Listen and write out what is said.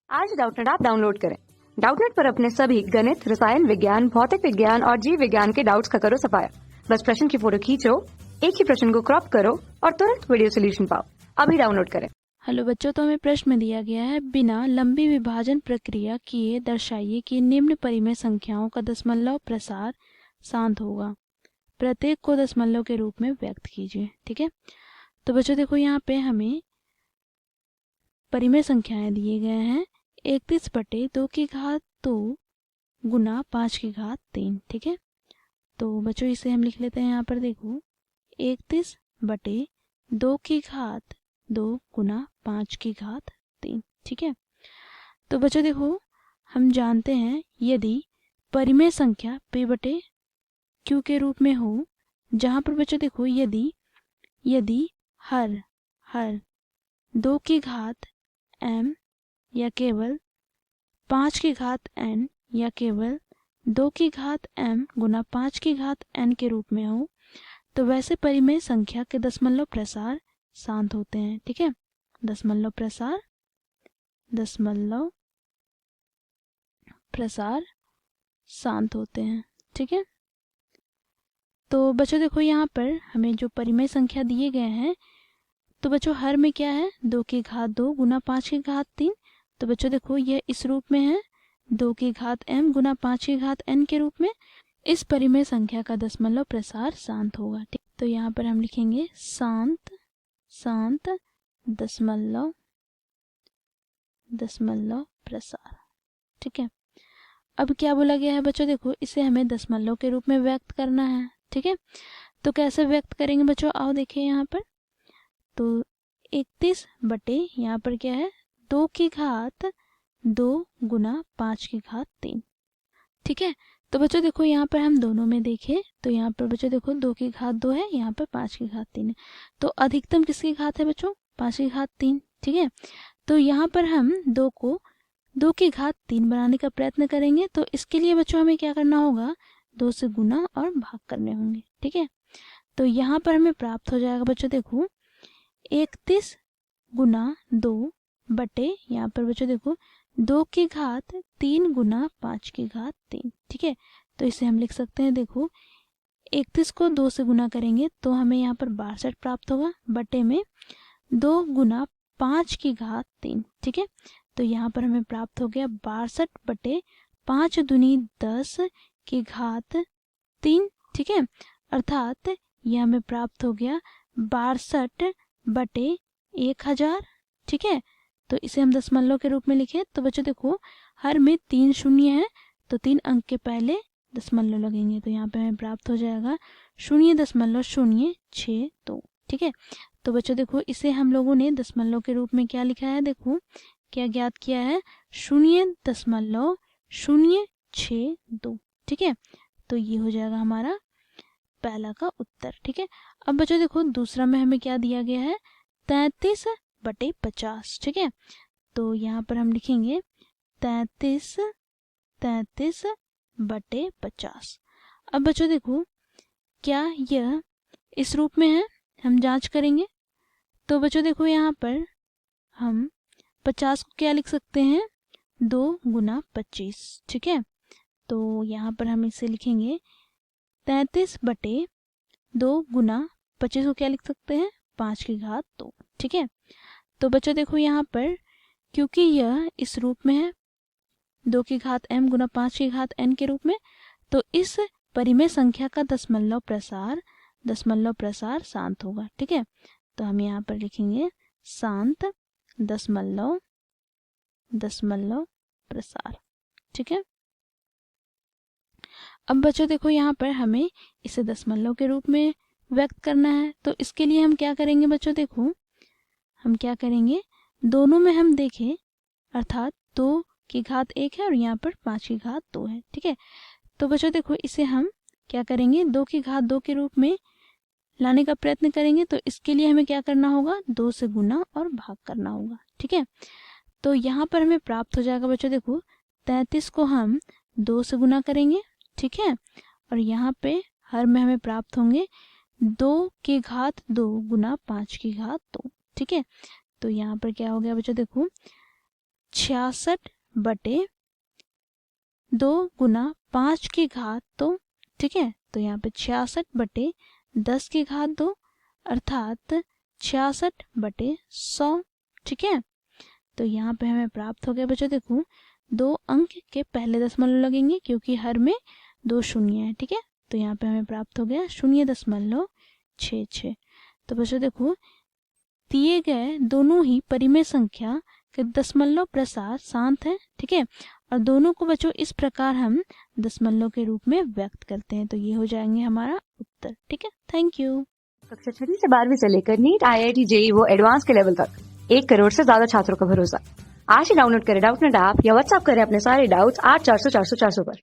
आज Doubtnut app download करें। Doubtnut पर अपने सभी गणित, रसायन विज्ञान, भौतिक विज्ञान और जीव विज्ञान के डाउट्स का करो सफाया। बस प्रश्न की फोटो खींचो, एक ही प्रश्न को क्रॉप करो और तुरंत वीडियो सोल्यूशन पाओ। अभी डाउनलोड करें। हेलो बच्चों, तो हमें प्रश्न में दिया गया है, बिना लंबी विभाजन प्रक्रिया किए दर्शाइए कि निम्न परिमेय संख्याओं का दशमलव प्रसार शांत होगा। प्रत्येक को दशमलव के रूप में व्यक्त कीजिए। ठीक है, तो बच्चों देखो यहाँ पे हमें परिमेय संख्याएं दिए गए हैं 31/2 गुना 5/3। ठीक है, तो बच्चों इसे हम लिख लेते हैं। यहाँ पर देखो 31/2 गुना 5/3। ठीक है, तो बच्चों देखो हम जानते हैं यदि परिमेय संख्या p/q के रूप में हो, जहाँ पर बच्चों देखो यदि हर 2m या केवल 5n या केवल 2m गुना 5n के रूप में हो, तो वैसे परिमेय संख्या के दशमलव प्रसार शांत होते हैं। ठीक है, दशमलव प्रसार शांत होते हैं। ठीक है, तो बच्चों देखो यहाँ पर हमें जो परिमेय संख्या दिए गए हैं, तो बच्चों हर में क्या है 2 गुना 5/3। तो बच्चों देखो यह इस रूप में है 2m गुना 5n के रूप में। इस परिमेय संख्या का दशमलव प्रसार शांत होगा। ठीक, तो यहाँ पर हम लिखेंगे शांत दशमलव प्रसार। ठीक है, अब क्या बोला गया है बच्चों, देखो इसे हमें दशमलव के रूप में व्यक्त करना है। ठीक है, तो कैसे व्यक्त करेंगे बच्चों, आओ देखिए यहाँ पर। तो 31 यहाँ पर क्या है 2 गुना 5/3। ठीक है, तो बच्चों देखो यहाँ पर हम दोनों में देखें तो यहाँ पर बच्चों देखो 2 है, यहाँ पर 5/3 है। तो अधिकतम किसकी घात है बच्चों 5/3। ठीक है, तो यहाँ पर हम 2 को 2/3 बनाने का प्रयत्न करेंगे। तो इसके लिए बच्चों हमें क्या करना होगा, 2 से गुना और भाग करने होंगे। ठीक है, तो यहाँ पर हमें प्राप्त हो जाएगा बच्चों देखो 31 गुना 2 बटे यहाँ पर बच्चों देखो 2/3 गुना 5/3। ठीक है, तो इसे हम लिख सकते हैं, देखो 31 को 2 से गुना करेंगे तो हमें यहाँ पर 62 प्राप्त होगा, बटे में 2 गुना 5/3। ठीक है, तो यहाँ पर हमें प्राप्त हो गया 62 बटे 5 दूनी 10/3। ठीक है, अर्थात यह हमें प्राप्त हो गया 62 बटे 1000। ठीक है, तो इसे हम दशमलव के रूप में लिखें तो बच्चों देखो हर में 3 शून्य है, तो 3 अंक के पहले दशमलव लगेंगे, तो यहाँ पे हमें प्राप्त हो जाएगा 0.062। ठीक है, तो बच्चों देखो इसे हम लोगों ने दशमलव के रूप में क्या लिखा है, देखो क्या ज्ञात किया है 0.062। ठीक है, तो ये हो जाएगा हमारा पहला का उत्तर। ठीक है, अब बच्चों देखो दूसरा में हमें क्या दिया गया है 33/50। ठीक है, तो यहाँ पर हम लिखेंगे 33/50। अब बच्चों देखो क्या यह इस रूप में है, हम जांच करेंगे। तो बच्चों देखो यहाँ पर हम 50 को क्या लिख सकते हैं 2 गुना 25। ठीक है, तो यहाँ पर हम इसे लिखेंगे 33/2 गुना 25 को क्या लिख सकते हैं 5/2। ठीक है, तो बच्चों देखो यहाँ पर क्योंकि यह इस रूप में है 2m गुना 5n के रूप में, तो इस परिमेय संख्या का दशमलव प्रसार शांत होगा। ठीक है, तो हम यहाँ पर लिखेंगे शांत दशमलव प्रसार। ठीक है, अब बच्चों देखो यहाँ पर हमें इसे दशमलव के रूप में व्यक्त करना है, तो इसके लिए हम क्या करेंगे बच्चों, देखो हम क्या करेंगे दोनों में हम देखें, अर्थात 2/1 है और यहाँ पर 5/2 है। ठीक है, तो बच्चों देखो इसे हम क्या करेंगे 2/2 के रूप में लाने का प्रयत्न करेंगे। तो इसके लिए हमें क्या करना होगा 2 से गुना और भाग करना होगा। ठीक है, तो यहाँ पर हमें प्राप्त हो जाएगा बच्चों देखो 33 को हम 2 से गुना करेंगे। ठीक है, और यहाँ पे हर में हमें प्राप्त होंगे 2/2 गुना 5/2। ठीक है, तो यहाँ पर क्या हो गया बच्चों देखो 66/2 गुना 5 की घात 2, ठीक है। तो यहाँ पे 66/10 की घात 2 अर्थात 66/100, ठीक है। तो यहाँ पे हमें प्राप्त हो गया बच्चों, देखो 2 अंक के पहले दशमलव लगेंगे क्योंकि हर में 2 शून्य है, ठीक है। तो यहाँ पे हमें प्राप्त हो गया 0.66। तो बच्चों देखो दिए गए दोनों ही परिमेय संख्या के दशमलव प्रसार शांत है, ठीक है। और दोनों को बच्चों इस प्रकार हम दशमलव के रूप में व्यक्त करते हैं। तो ये हो जाएंगे हमारा उत्तर, ठीक है। Thank you. कक्षा 6 से 12वीं से लेकर नीट, IIT, JEE वो एडवांस के लेवल तक 1 करोड़ से ज्यादा छात्रों का भरोसा। आज ही डाउनलोड करें डाउटनेट ऐप या व्हाट्सएप करें अपने सारे डाउट्स 8400 400 400 पर।